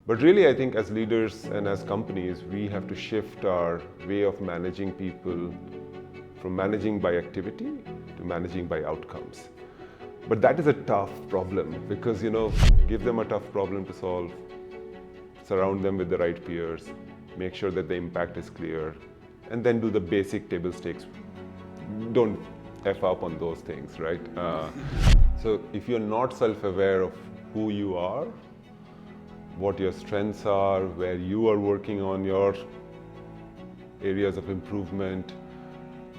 But really, I think as leaders and as companies, we have to shift our way of managing people from managing by activity to managing by outcomes. But that is a tough problem because, give them a tough problem to solve, surround them with the right peers, make sure that the impact is clear, and then do the basic table stakes. Don't F up on those things, right? So if you're not self-aware of who you are, what your strengths are, where you are working on your areas of improvement,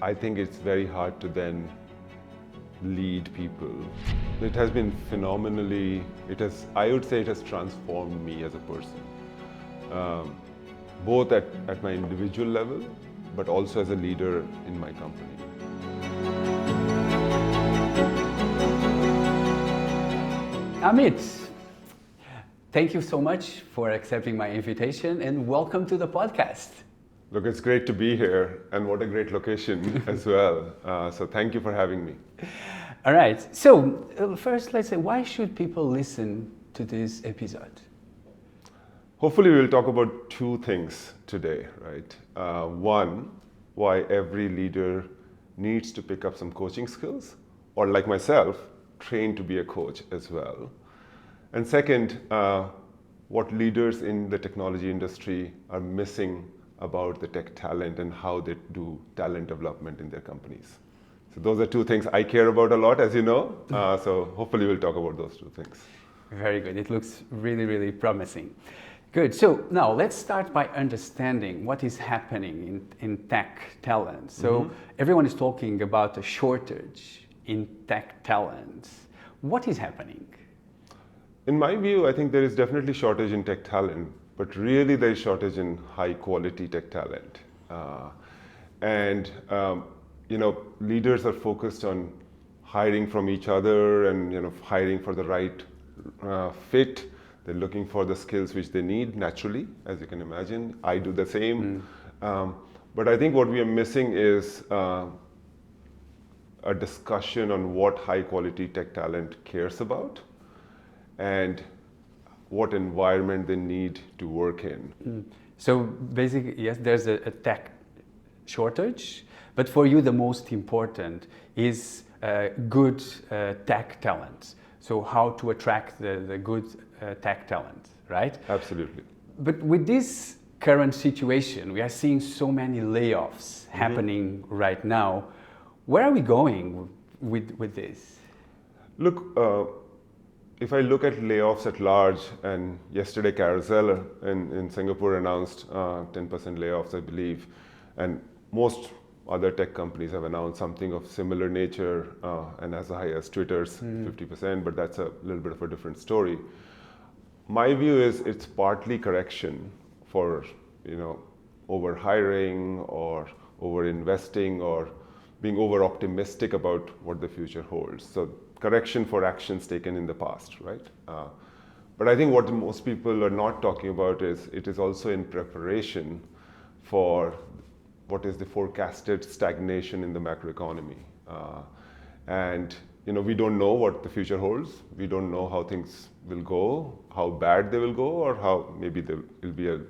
I think it's very hard to then lead people. It has been phenomenally, I would say it has transformed me as a person, both at my individual level, but also as a leader in my company. Amit, thank you so much for accepting my invitation and welcome to the podcast. Look, it's great to be here and what a great location as well. So thank you for having me. All right. So first, let's say, why should people listen to this episode? Hopefully we'll talk about two things today, right? One, why every leader needs to pick up some coaching skills, or like myself, train to be a coach as well. And second, what leaders in the technology industry are missing about the tech talent and how they do talent development in their companies. So those are two things I care about a lot, as you know. So hopefully we'll talk about those two things. Very good. It looks really, really promising. Good. So now let's start by understanding what is happening in tech talent. So everyone is talking about a shortage in tech talent. What is happening? In my view, I think there is definitely shortage in tech talent, but really there is shortage in high quality tech talent. Leaders are focused on hiring from each other and hiring for the right fit. They're looking for the skills which they need naturally, as you can imagine. I do the same. But I think what we are missing is a discussion on what high quality tech talent cares about and what environment they need to work in. So basically, yes, there's a tech shortage, but for you the most important is good tech talent. So how to attract the good tech talent, right? Absolutely. But with this current situation, we are seeing so many layoffs happening right now. Where are we going with this? Look, if I look at layoffs at large, and yesterday Carousel in Singapore announced 10% layoffs, I believe, and most other tech companies have announced something of similar nature, and as high as Twitter's 50%, but that's a little bit of a different story. My view is it's partly correction for over hiring or over investing or being over optimistic about what the future holds. So correction for actions taken in the past, right? But I think what most people are not talking about is it is also in preparation for what is the forecasted stagnation in the macroeconomy. We don't know what the future holds. We don't know how things will go, how bad they will go, or how maybe there will be a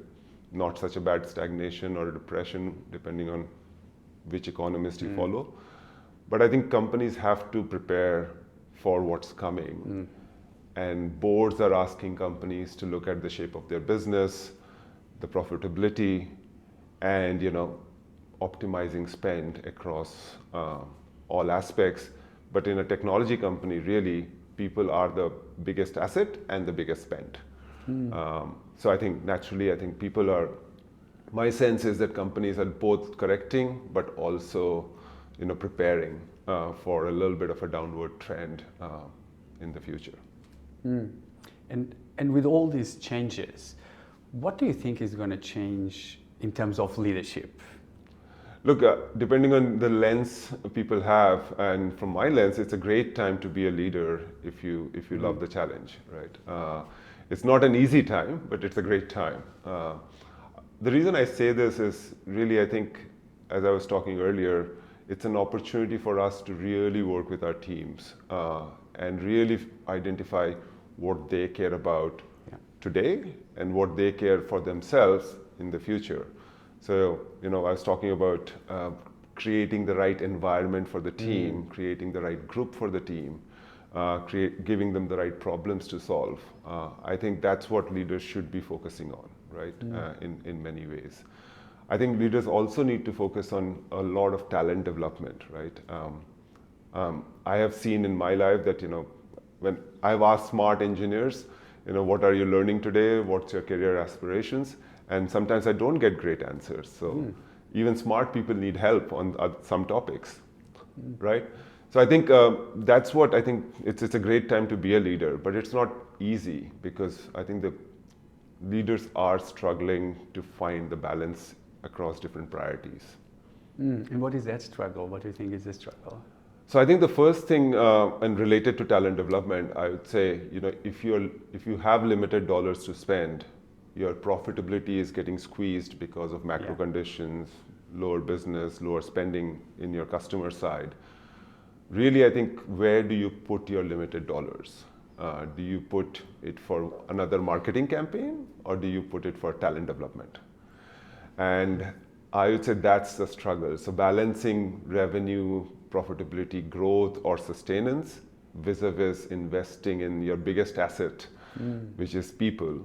not such a bad stagnation or a depression, depending on which economist you follow. But I think companies have to prepare for what's coming. And boards are asking companies to look at the shape of their business, the profitability, and optimizing spend across all aspects. But in a technology company, really, people are the biggest asset and the biggest spend. So I think naturally, my sense is that companies are both correcting, but also preparing for a little bit of a downward trend in the future. And with all these changes, what do you think is going to change in terms of leadership? Look, depending on the lens people have, and from my lens, it's a great time to be a leader if you love the challenge, right? It's not an easy time, but it's a great time. The reason I say this is really, I think, as I was talking earlier, it's an opportunity for us to really work with our teams and really identify what they care about today and what they care for themselves in the future. So, I was talking about creating the right environment for the team, creating the right group for the team, giving them the right problems to solve. I think that's what leaders should be focusing on, right? In many ways. I think leaders also need to focus on a lot of talent development, right? I have seen in my life that, when I've asked smart engineers, what are you learning today? What's your career aspirations? And sometimes I don't get great answers. So even smart people need help on some topics, right? So I think that's what I think it's a great time to be a leader, but it's not easy because I think the leaders are struggling to find the balance across different priorities. And what is that struggle? What do you think is the struggle? So I think the first thing, and related to talent development, I would say, if you have limited dollars to spend, your profitability is getting squeezed because of macro conditions, lower business, lower spending in your customer side. Really, I think, where do you put your limited dollars? Do you put it for another marketing campaign, or do you put it for talent development? And I would say that's the struggle. So balancing revenue, profitability, growth, or sustenance vis-a-vis investing in your biggest asset, which is people.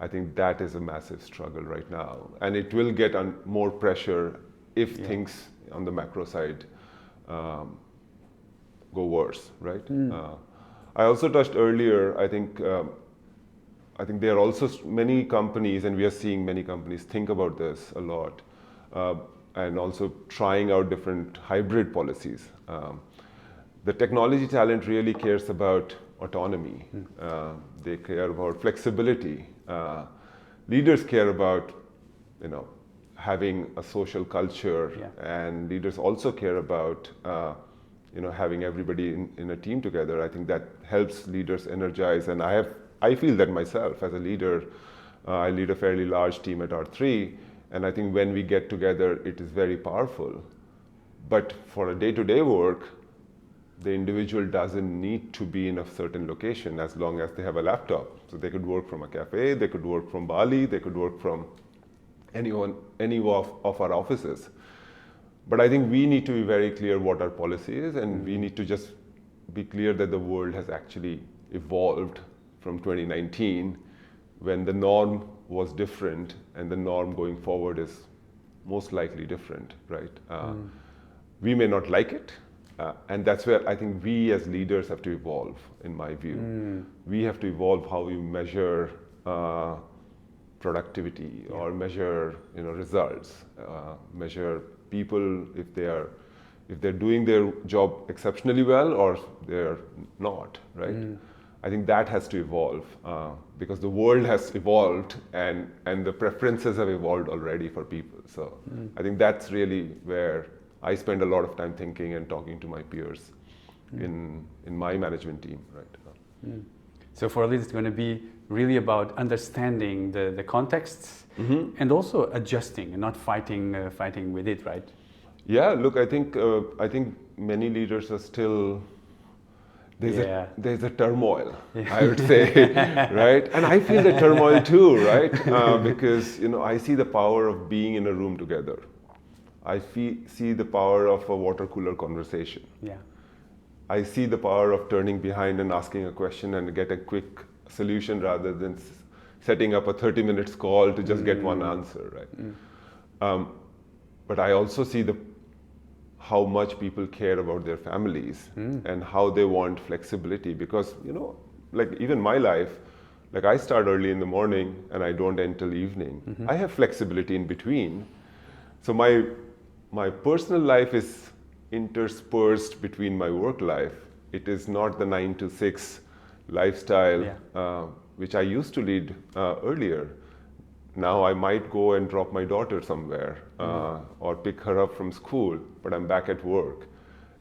I think that is a massive struggle right now. And it will get more pressure if things on the macro side go worse, right? I also touched earlier, I think there are also many companies, and we are seeing many companies think about this a lot, and also trying out different hybrid policies. The technology talent really cares about autonomy. They care about flexibility. Leaders care about, having a social culture, and leaders also care about, having everybody in a team together. I think that helps leaders energize, and I feel that myself as a leader. I lead a fairly large team at R3, and I think when we get together, it is very powerful. But for a day-to-day work, the individual doesn't need to be in a certain location as long as they have a laptop. So they could work from a cafe, they could work from Bali, they could work from any of our offices. But I think we need to be very clear what our policy is, and we need to just be clear that the world has actually evolved from 2019, when the norm was different, and the norm going forward is most likely different, right? We may not like it, and that's where I think we as leaders have to evolve, in my view. We have to evolve how we measure productivity, or measure results, measure people if they're doing their job exceptionally well or they're not, right? I think that has to evolve because the world has evolved, and the preferences have evolved already for people. So I think that's really where I spend a lot of time thinking and talking to my peers in my management team right now. So for leaders, it's going to be really about understanding the contexts and also adjusting and not fighting with it, right? Yeah, look, I think many leaders are still there's a turmoil, I would say, right? And I feel the turmoil too, right? Because I see the power of being in a room together. I see the power of a water cooler conversation. Yeah. I see the power of turning behind and asking a question and get a quick solution rather than setting up a 30 minutes call to just get one answer, right? But I also see how much people care about their families and how they want flexibility, because like even my life, like I start early in the morning and I don't end till evening. I have flexibility in between. So my personal life is interspersed between my work life. It is not the 9 to 6 lifestyle which I used to lead earlier. Now I might go and drop my daughter somewhere or pick her up from school, but I'm back at work.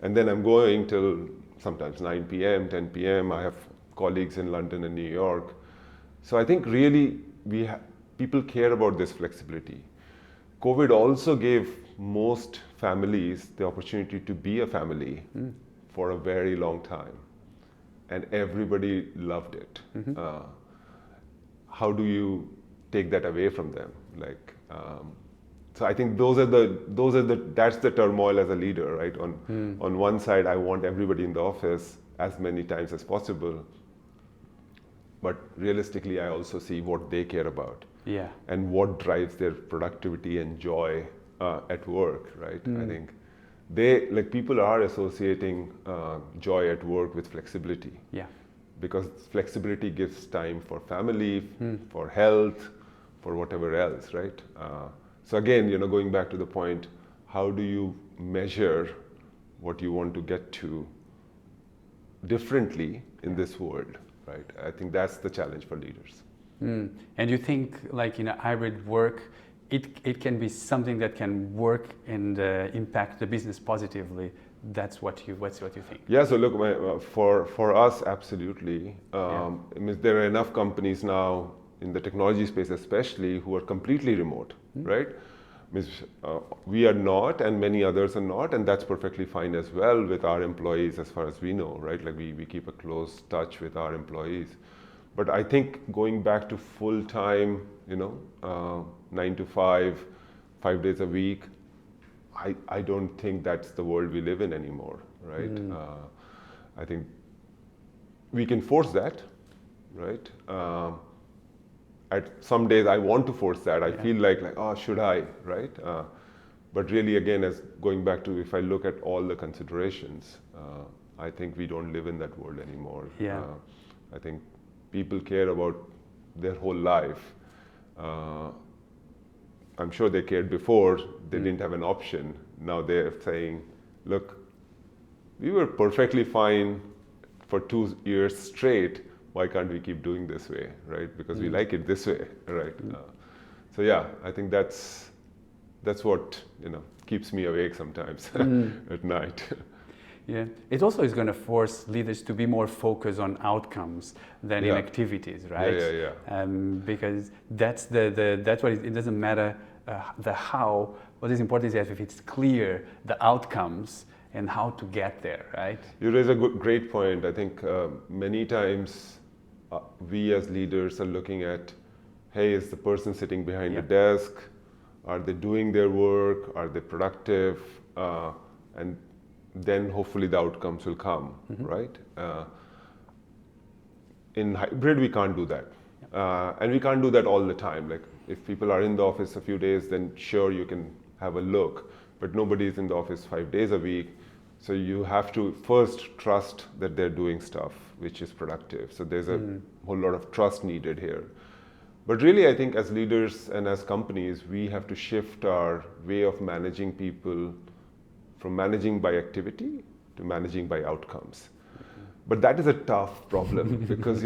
And then I'm going till sometimes 9 p.m., 10 p.m. I have colleagues in London and New York. So I think really people care about this flexibility. COVID also gave most families the opportunity to be a family for a very long time. And everybody loved it. how do you take that away from them? Like, so I think that's the turmoil as a leader, right? On one side, I want everybody in the office as many times as possible, but realistically, I also see what they care about, and what drives their productivity and joy at work, right? I think people are associating joy at work with flexibility. Because flexibility gives time for family, for health, for whatever else, right? So again, going back to the point, how do you measure what you want to get to differently in this world, right? I think that's the challenge for leaders. And you think, like in a hybrid work, it can be something that can work and impact the business positively. That's what you think. Yeah. So look, for us, absolutely. I mean, there are enough companies now in the technology space, especially, who are completely remote, right? Means we are not, and many others are not, and that's perfectly fine as well with our employees, as far as we know, right? Like we keep a close touch with our employees. But I think going back to full time, 9 to 5, 5 days a week, I don't think that's the world we live in anymore, right? I think we can force that, right? At some days I want to force that. I feel like, oh, should I, right? But really, again, as going back to, if I look at all the considerations, I think we don't live in that world anymore. I think people care about their whole life. I'm sure they cared before, they didn't have an option. Now they're saying, look, we were perfectly fine for 2 years straight. Why can't we keep doing this way, right? Because we like it this way, right? So yeah, I think that's what keeps me awake sometimes at night. Yeah, it also is going to force leaders to be more focused on outcomes than in activities, right? Because that's that's what it doesn't matter the how. What is important is that if it's clear the outcomes and how to get there, right? You raise a great point. I think many times we as leaders are looking at, hey, is the person sitting behind the desk? Are they doing their work? Are they productive? And then hopefully the outcomes will come, right? In hybrid, we can't do that. And we can't do that all the time. Like if people are in the office a few days, then sure, you can have a look, but nobody is in the office 5 days a week. So you have to first trust that they're doing stuff which is productive. So there's a whole lot of trust needed here. But really, I think as leaders and as companies, we have to shift our way of managing people from managing by activity to managing by outcomes. But that is a tough problem because,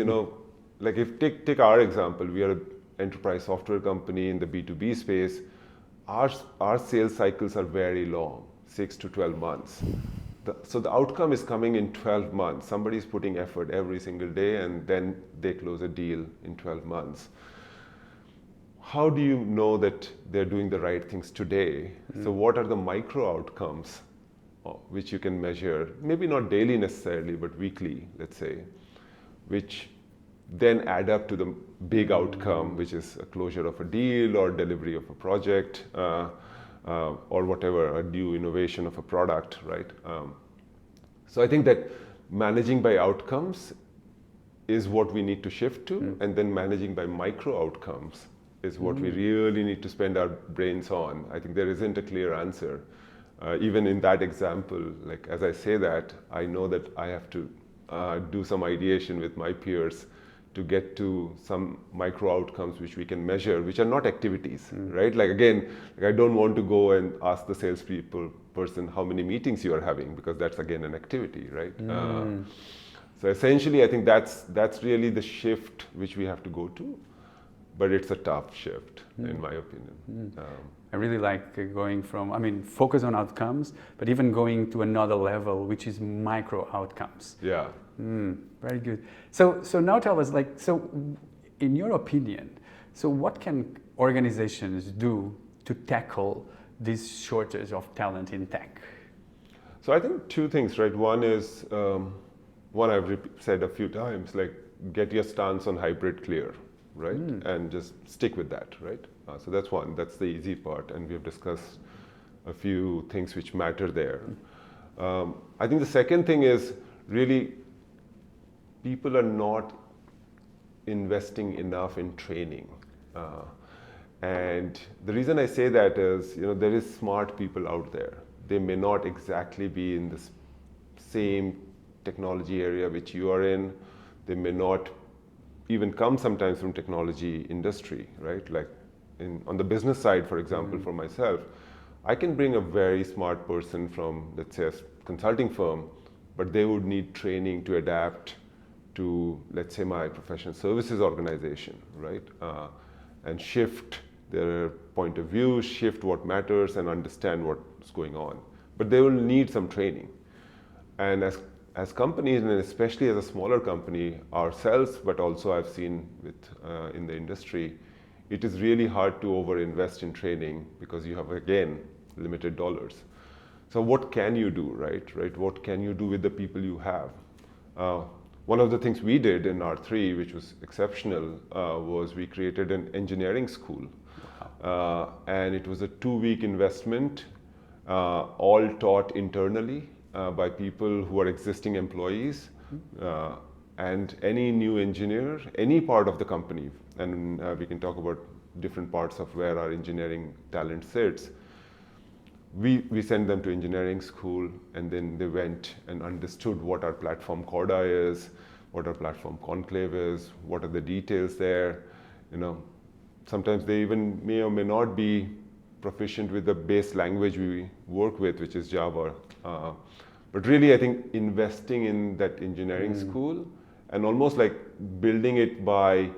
like if take our example, we are an enterprise software company in the B2B space. Our sales cycles are very long, 6 to 12 months. So the outcome is coming in 12 months. Somebody's putting effort every single day and then they close a deal in 12 months. How do you know that they're doing the right things today? So what are the micro outcomes which you can measure, maybe not daily necessarily, but weekly, let's say, which then add up to the big outcome, which is a closure of a deal or delivery of a project or whatever, a new innovation of a product, right? So I think that managing by outcomes is what we need to shift to, and then managing by micro outcomes is what we really need to spend our brains on. I think there isn't a clear answer. Even in that example, like as I say that, I know that I have to do some ideation with my peers to get to some micro outcomes which we can measure, which are not activities, right? Like again, I don't want to go and ask the person how many meetings you are having, because that's again an activity, right? So essentially, I think that's really the shift which we have to go to, but it's a tough shift in my opinion. I really like going from, focus on outcomes, but even going to another level, which is micro outcomes. Yeah. Very good. So now tell us, in your opinion, what can organizations do to tackle this shortage of talent in tech? So I think two things, right? One is, one I've said a few times, like get your stance on hybrid clear, right? And just stick with that, right? So that's one, that's the easy part. And we have discussed a few things which matter there. I think the second thing is really people are not investing enough in training. And the reason I say that is, there is smart people out there. They may not exactly be in the same technology area which you are in. They may not even come sometimes from technology industry, right? Like on the business side, for example, for myself, I can bring a very smart person from, let's say, a consulting firm, but they would need training to adapt to, let's say, my professional services organization, right? And shift their point of view, shift what matters, and understand what's going on. But they will need some training. And as companies, and especially as a smaller company ourselves, but also I've seen in the industry, it is really hard to overinvest in training because you have, again, limited dollars. So what can you do, right? What can you do with the people you have? One of the things we did in R3, which was exceptional, was we created an engineering school. And it was a 2-week investment, all taught internally by people who are existing employees. And any new engineer, any part of the company, and we can talk about different parts of where our engineering talent sits. We sent them to engineering school, and then they went and understood what our platform Corda is, what our platform Conclave is, what are the details there. Sometimes they even may or may not be proficient with the base language we work with, which is Java. But really, I think investing in that engineering school and almost like building it by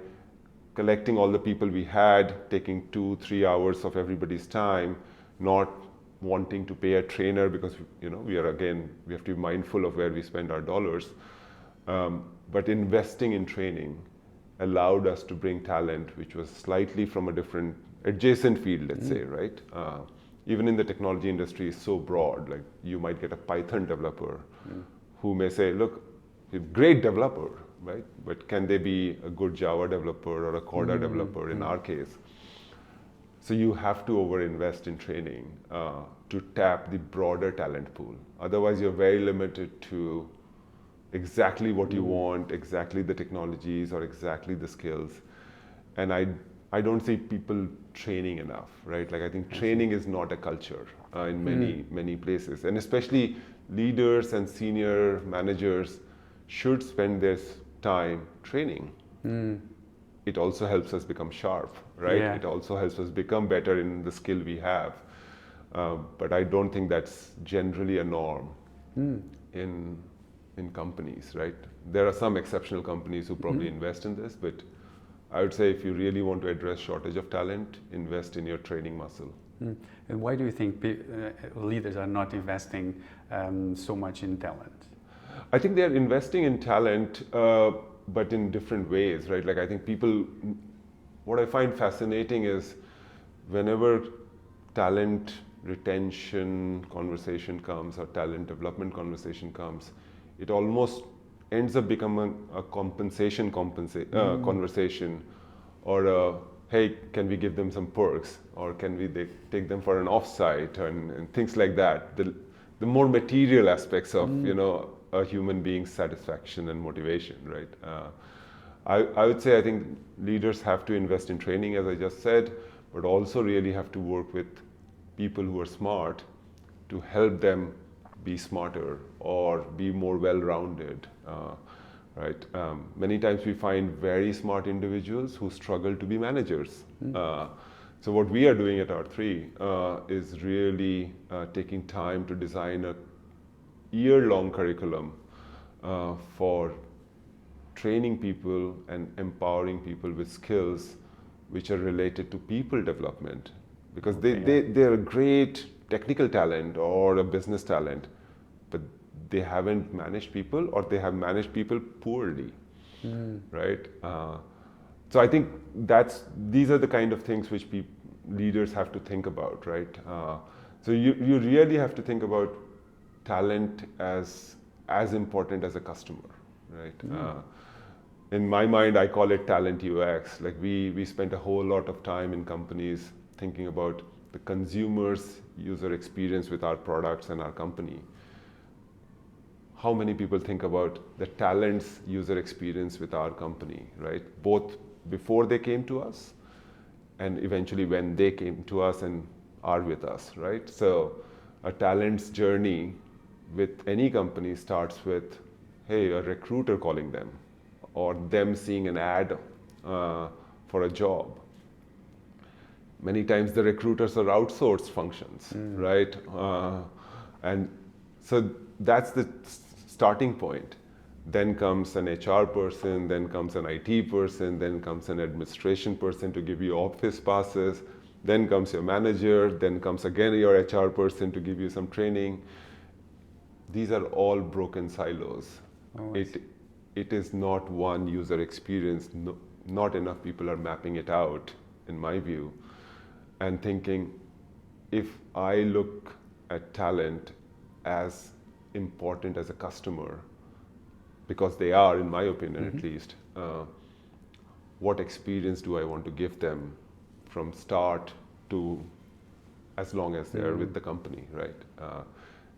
collecting all the people we had, taking 2-3 hours of everybody's time, not wanting to pay a trainer because we have to be mindful of where we spend our dollars. But investing in training allowed us to bring talent which was slightly from a different adjacent field, let's say, right? Even in the technology industry is so broad, like you might get a Python developer who may say, look, you're a great developer, right? But can they be a good Java developer or a Corda developer in our case? So you have to overinvest in training to tap the broader talent pool. Otherwise, you're very limited to exactly what you want, exactly the technologies or exactly the skills. And I don't see people training enough, right? Like I think training is not a culture in many places. And especially leaders and senior managers should spend their time training. It also helps us become sharp, right? Yeah. It also helps us become better in the skill we have. But I don't think that's generally a norm in companies, right? There are some exceptional companies who probably invest in this, but I would say if you really want to address shortage of talent, invest in your training muscle. And why do you think leaders are not investing so much in talent? I think they're investing in talent, but in different ways, right? Like I think what I find fascinating is whenever talent retention conversation comes or talent development conversation comes, it almost ends up becoming a compensation conversation, or hey, can we give them some perks, or can we take them for an offsite and things like that. The more material aspects of a human being's satisfaction and motivation, right? I would say I think leaders have to invest in training, as I just said, but also really have to work with people who are smart to help them be smarter or be more well-rounded, right? Many times we find very smart individuals who struggle to be managers. So what we are doing at R3 is really taking time to design a year-long curriculum for training people and empowering people with skills which are related to people development, because they're a great technical talent or a business talent, but they haven't managed people, or they have managed people poorly, right? So I think these are the kind of things which leaders have to think about, right? So you really have to think about talent as important as a customer, right? in my mind, I call it talent UX. Like we spent a whole lot of time in companies thinking about the consumer's user experience with our products and our company. How many people think about the talent's user experience with our company, right? Both before they came to us and eventually when they came to us and are with us, right? So a talent's journey with any company starts with, hey, a recruiter calling them or them seeing an ad for a job. Many times the recruiters are outsourced functions, right? And so that's the starting point. Then comes an HR person, then comes an IT person, then comes an administration person to give you office passes, then comes your manager, then comes again your HR person to give you some training. These are all broken silos. Oh, It is not one user experience. No, not enough people are mapping it out, in my view, and thinking, if I look at talent as important as a customer, because they are, in my opinion at least, what experience do I want to give them from start to as long as they're with the company, right?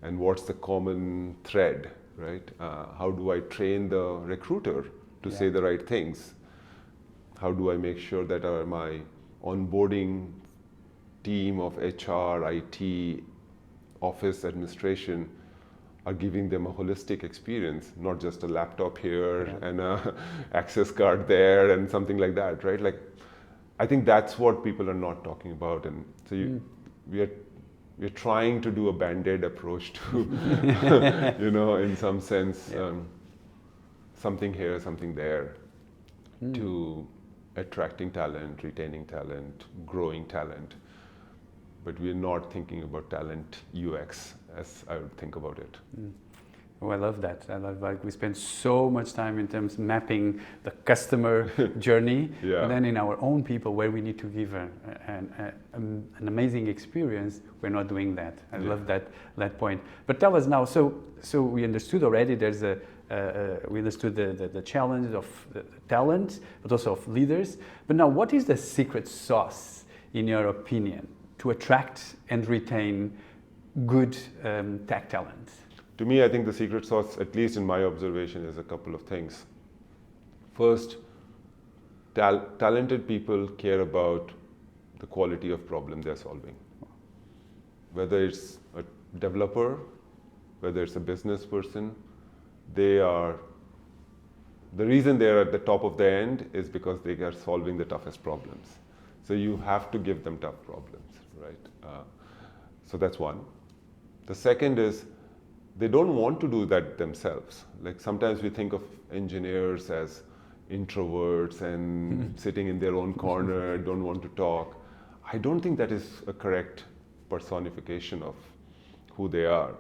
And what's the common thread, right? How do I train the recruiter to say the right things? How do I make sure that my onboarding team of HR, IT, office administration are giving them a holistic experience, not just a laptop here and a access card there and something like that, right? Like, I think that's what people are not talking about, and so we're trying to do a band-aid approach to, in some sense, something here, something there, to attracting talent, retaining talent, growing talent. But we're not thinking about talent UX as I would think about it. Oh, I love that. I love, like, we spend so much time in terms of mapping the customer journey, and then in our own people where we need to give an amazing experience, we're not doing that. I love that point. But tell us now, so we understood already there's we understood the challenge of the talent, but also of leaders. But now, what is the secret sauce, in your opinion, to attract and retain good tech talent? To me, I think the secret sauce, at least in my observation, is a couple of things. First, talented people care about the quality of problem they're solving. Whether it's a developer, whether it's a business person, the reason they're at the top of the end is because they are solving the toughest problems. So you have to give them tough problems, right? So that's one. The second is, they don't want to do that themselves. Like, sometimes we think of engineers as introverts and sitting in their own corner, don't want to talk. I don't think that is a correct personification of who they are.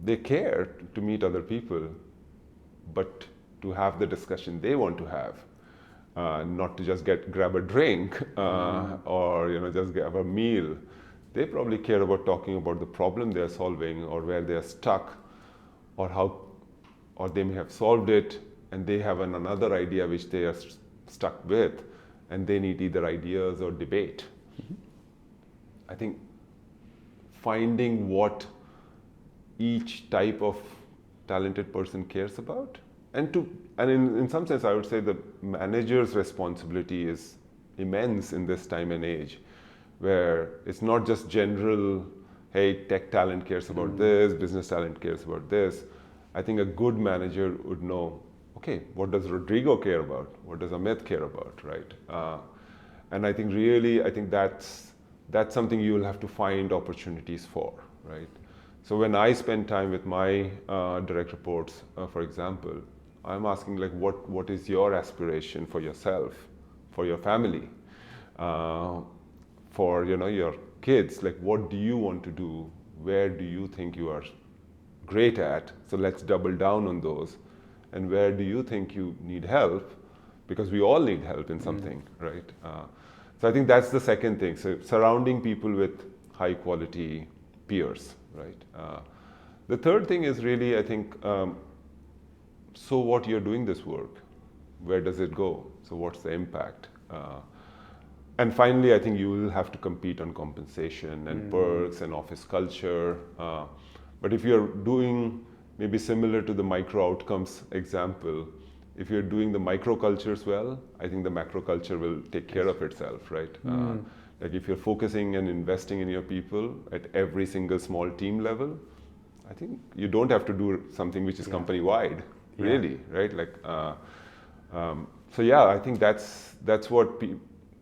They care to meet other people, but to have the discussion they want to have, not to just grab a drink or just grab a meal. They probably care about talking about the problem they're solving, or where they're stuck, or they may have solved it and they have another idea which they are stuck with, and they need either ideas or debate. I think finding what each type of talented person cares about, and in some sense I would say the manager's responsibility is immense in this time and age, where it's not just general, hey, tech talent cares about this, business talent cares about this. I think a good manager would know, okay, what does Rodrigo care about? What does Amit care about, right? And I think that's something you will have to find opportunities for, right? So when I spend time with my direct reports, for example, I'm asking, like, what is your aspiration for yourself, for your family? For your kids, like, what do you want to do? Where do you think you are great at? So let's double down on those. And where do you think you need help? Because we all need help in something, right? So I think that's the second thing. So surrounding people with high quality peers, right? The third thing is really, I think, so what, you're doing this work. where does it go? So what's the impact? And finally, I think you will have to compete on compensation and perks and office culture. But if you're doing maybe similar to the micro outcomes example, if you're doing the micro cultures well, I think the macro culture will take care of itself, right? Like if you're focusing and investing in your people at every single small team level, I think you don't have to do something which is company-wide, really, right? Like, so yeah, I think that's what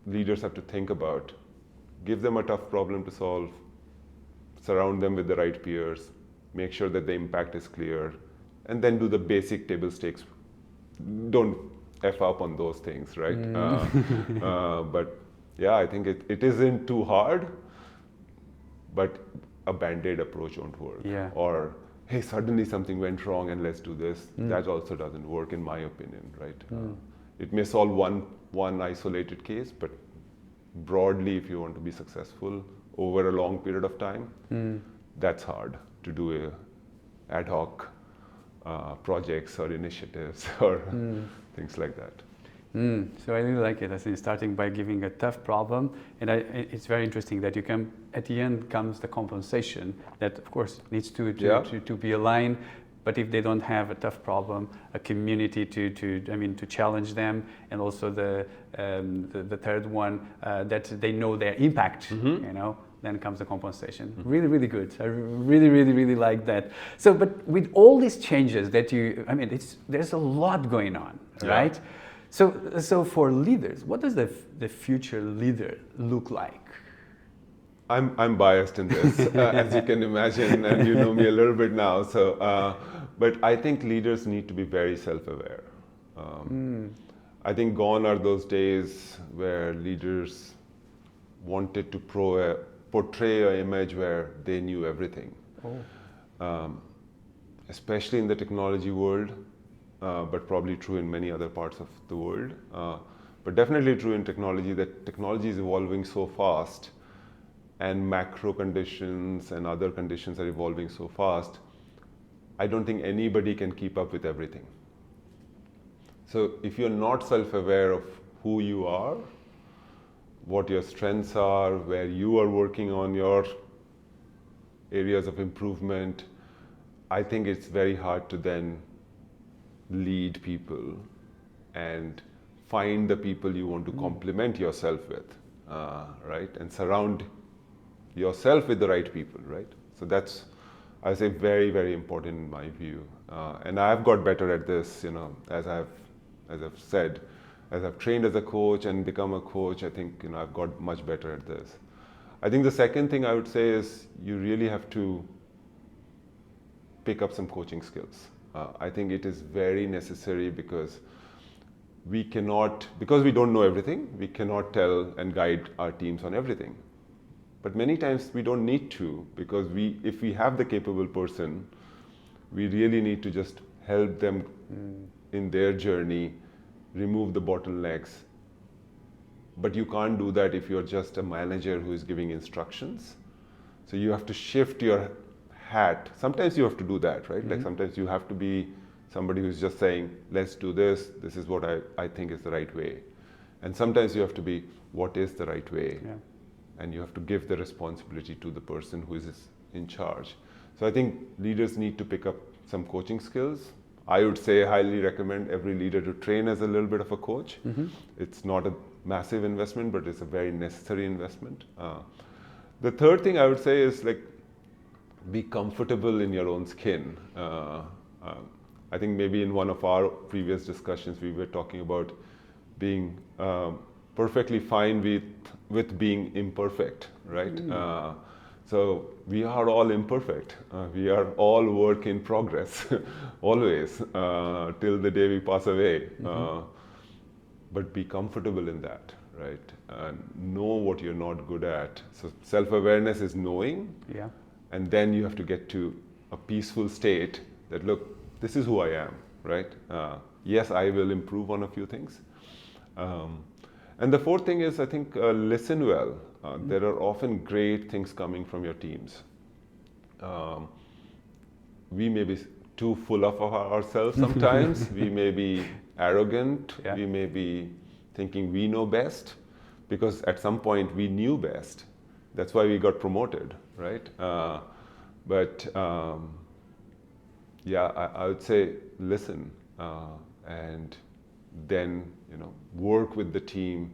leaders have to think about. Give them a tough problem to solve, surround them with the right peers, make sure that the impact is clear, and then do the basic table stakes. Don't F up on those things, right? But yeah, I think it isn't too hard, but a band-aid approach won't work. Yeah. Or, hey, suddenly something went wrong and let's do this. That also doesn't work in my opinion, right? It may solve one isolated case, but broadly, if you want to be successful over a long period of time, that's hard to do ad hoc projects or initiatives or things like that. So I really like it. I think starting by giving a tough problem, and it's very interesting that you can. At the end comes the compensation that, of course, needs to be aligned. But if they don't have a tough problem, a community to challenge them, and also the third one that they know their impact, then comes the compensation. Really, really good. I really, really, really like that. So, but with all these changes that there's a lot going on, right? So for leaders, what does the future leader look like? I'm biased in this, as you can imagine, and you know me a little bit now. So, but I think leaders need to be very self-aware. I think gone are those days where leaders wanted to portray an image where they knew everything. Especially in the technology world, but probably true in many other parts of the world. But definitely true in technology, that technology is evolving so fast, and macro conditions and other conditions are evolving so fast. I don't think anybody can keep up with everything. So if you're not self-aware of who you are, what your strengths are, where you are working on your areas of improvement, I think it's very hard to then lead people and find the people you want to complement yourself with, right? And surround yourself with the right people, right? So that's, I say, very, very important in my view. And I've got better at this, as I've said, as I've trained as a coach and become a coach, I think, I've got much better at this. I think the second thing I would say is you really have to pick up some coaching skills. I think it is very necessary because we don't know everything, we cannot tell and guide our teams on everything. But many times we don't need to, because if we have the capable person, we really need to just help them in their journey, remove the bottlenecks. But you can't do that if you're just a manager who is giving instructions. So you have to shift your hat. Sometimes you have to do that, right? Like sometimes you have to be somebody who's just saying, let's do this, this is what I think is the right way. And sometimes you have to be, what is the right way? Yeah. And you have to give the responsibility to the person who is in charge. So I think leaders need to pick up some coaching skills. I would say highly recommend every leader to train as a little bit of a coach. It's not a massive investment, but it's a very necessary investment. The third thing I would say is be comfortable in your own skin. I think maybe in one of our previous discussions, we were talking about being perfectly fine with being imperfect, right? So we are all imperfect. We are all work in progress, always, till the day we pass away. But be comfortable in that, right? Know what you're not good at. So self-awareness is knowing, and then you have to get to a peaceful state that, look, this is who I am, right? Yes, I will improve on a few things. And the fourth thing is, I think, listen well. There are often great things coming from your teams. We may be too full of ourselves sometimes. We may be arrogant. Yeah. We may be thinking we know best, because at some point we knew best. That's why we got promoted, right? Yeah, I would say listen, and then work with the team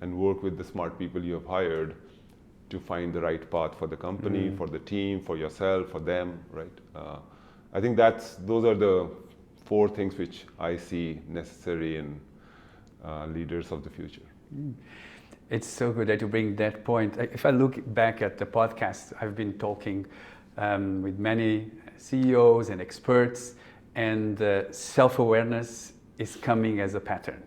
and work with the smart people you have hired to find the right path for the company, for the team, for yourself, for them, right? I think those are the 4 things which I see necessary in leaders of the future. It's so good that you bring that point. If I look back at the podcast, I've been talking with many CEOs and experts, and self-awareness is coming as a pattern.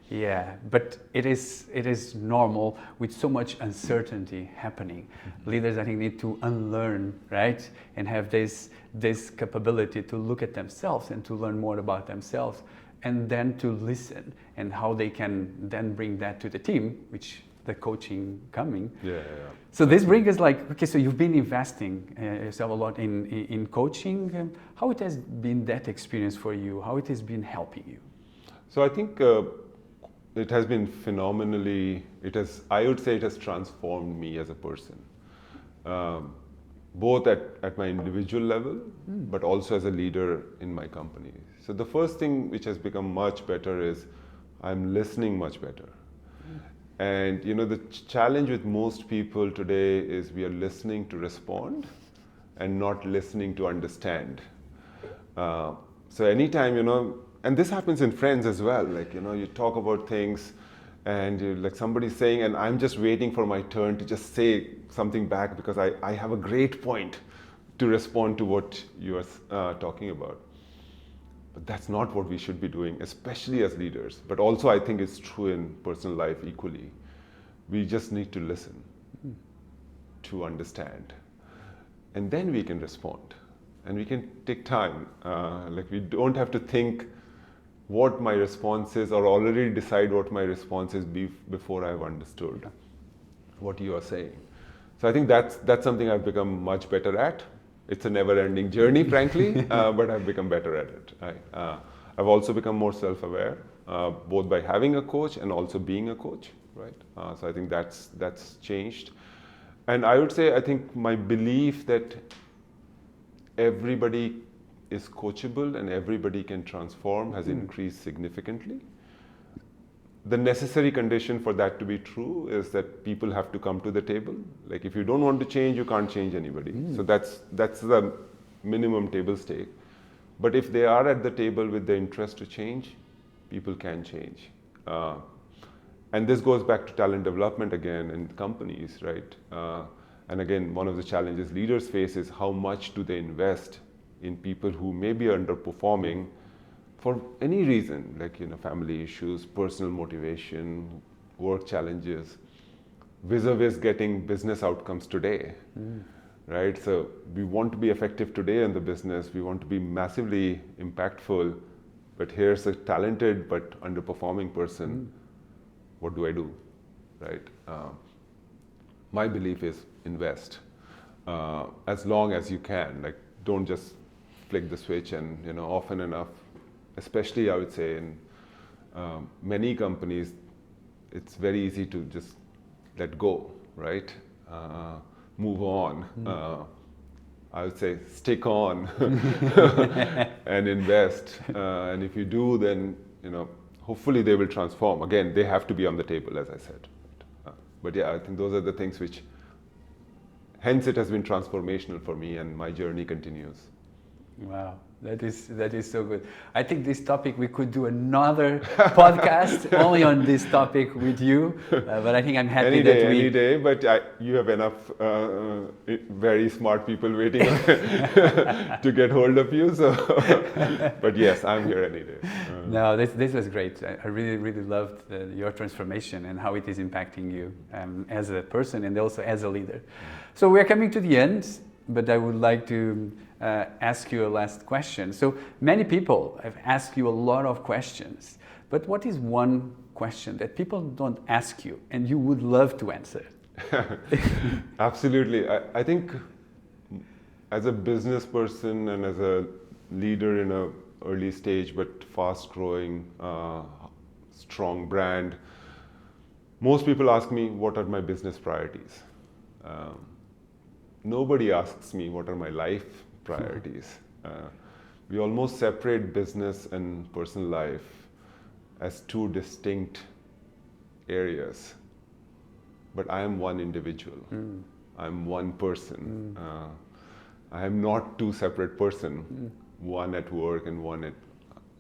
Yeah, but it is normal with so much uncertainty happening. Leaders, I think, need to unlearn, right, and have this capability to look at themselves and to learn more about themselves, and then to listen, and how they can then bring that to the team, which the coaching coming. Yeah. So this brings us okay, so you've been investing yourself a lot in coaching. How it has been that experience for you? How it has been helping you? So I think it has been phenomenally, I would say it has transformed me as a person. Both at my individual level, but also as a leader in my company. So the first thing which has become much better is I'm listening much better. And the challenge with most people today is we are listening to respond and not listening to understand. So anytime, and this happens in friends as well, you talk about things and somebody's saying, and I'm just waiting for my turn to just say something back because I have a great point to respond to what you are talking about. But that's not what we should be doing, especially as leaders. But also I think it's true in personal life equally. We just need to listen, to understand, and then we can respond. And we can take time. We don't have to think what my response is or already decide what my response is before I've understood what you are saying. So I think that's something I've become much better at. It's a never-ending journey, frankly, but I've become better at it. I've also become more self-aware, both by having a coach and also being a coach, right? So I think that's changed. And I would say, I think my belief that everybody is coachable and everybody can transform has increased significantly. The necessary condition for that to be true is that people have to come to the table. If you don't want to change, you can't change anybody. So that's the minimum table stake. But if they are at the table with the interest to change, people can change. And this goes back to talent development again in companies, right? And again, one of the challenges leaders face is how much do they invest in people who may be underperforming for any reason, family issues, personal motivation, work challenges, vis-a-vis getting business outcomes today, right? So we want to be effective today in the business. We want to be massively impactful, but here's a talented but underperforming person. What do I do, right? My belief is invest as long as you can. Don't just flick the switch and often enough. Especially, I would say, in many companies, it's very easy to just let go, right? Move on. I would say stick on and invest. And if you do, then hopefully they will transform. Again, they have to be on the table, as I said. But yeah, I think those are the things which, hence it has been transformational for me, and my journey continues. Wow, that is so good. I think this topic, we could do another podcast only on this topic with you. But I think I'm happy any day. But you have enough very smart people waiting to get hold of you. So, but yes, I'm here any day. No, this was great. I really loved your transformation and how it is impacting you as a person and also as a leader. So we're coming to the end, but I would like to ask you a last question. So many people have asked you a lot of questions, but what is one question that people don't ask you and you would love to answer? Absolutely. I think as a business person and as a leader in a early stage but fast growing, strong brand. Most people ask me, what are my business priorities? Nobody asks me what are my life priorities. We almost separate business and personal life as two distinct areas. But I am one individual. I'm one person. I am not two separate person, one at work and one at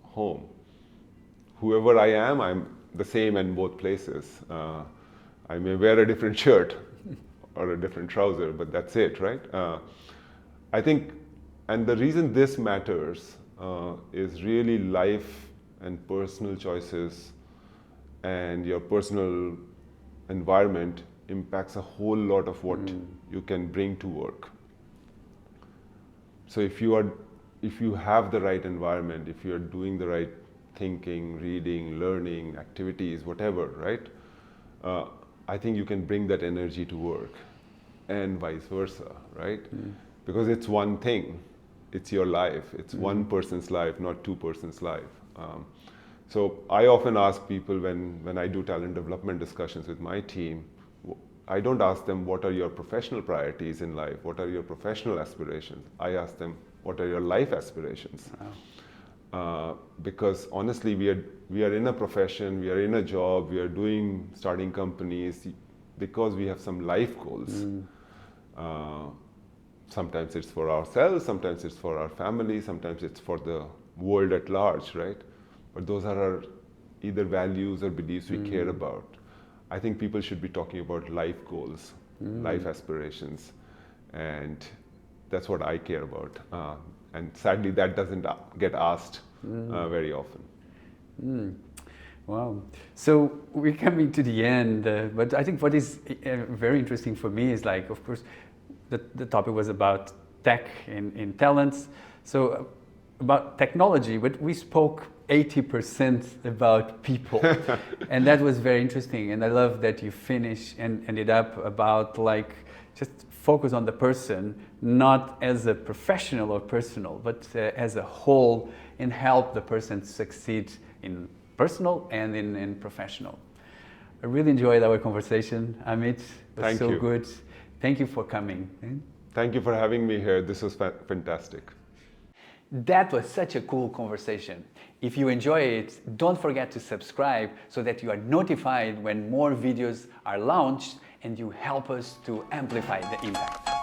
home. Whoever I am, I'm the same in both places. I may wear a different shirt or a different trouser, but that's it, right? I think, and the reason this matters is really life and personal choices and your personal environment impacts a whole lot of what you can bring to work. So if you have the right environment, if you're doing the right thinking, reading, learning, activities, whatever, right? I think you can bring that energy to work, and vice versa, right? Because it's one thing, it's your life, it's one person's life, not two persons' life. So I often ask people when I do talent development discussions with my team, I don't ask them what are your professional priorities in life, what are your professional aspirations. I ask them what are your life aspirations. Wow. Because honestly, we are in a profession, we are in a job, we are starting companies because we have some life goals. Sometimes it's for ourselves, sometimes it's for our family, sometimes it's for the world at large, right? But those are our either values or beliefs we care about. I think people should be talking about life goals, life aspirations, and that's what I care about. And sadly, that doesn't get asked very often. Wow. So we're coming to the end, but I think what is very interesting for me is like, of course, the topic was about tech in talents. So about technology, but we spoke 80% about people. And that was very interesting. And I love that you ended up about like, just focus on the person, not as a professional or personal, but as a whole, and help the person succeed in personal and in professional. I really enjoyed our conversation, Amit. It was so good. Thank you for coming. Thank you for having me here. This was fantastic. That was such a cool conversation. If you enjoy it, don't forget to subscribe so that you are notified when more videos are launched and you help us to amplify the impact.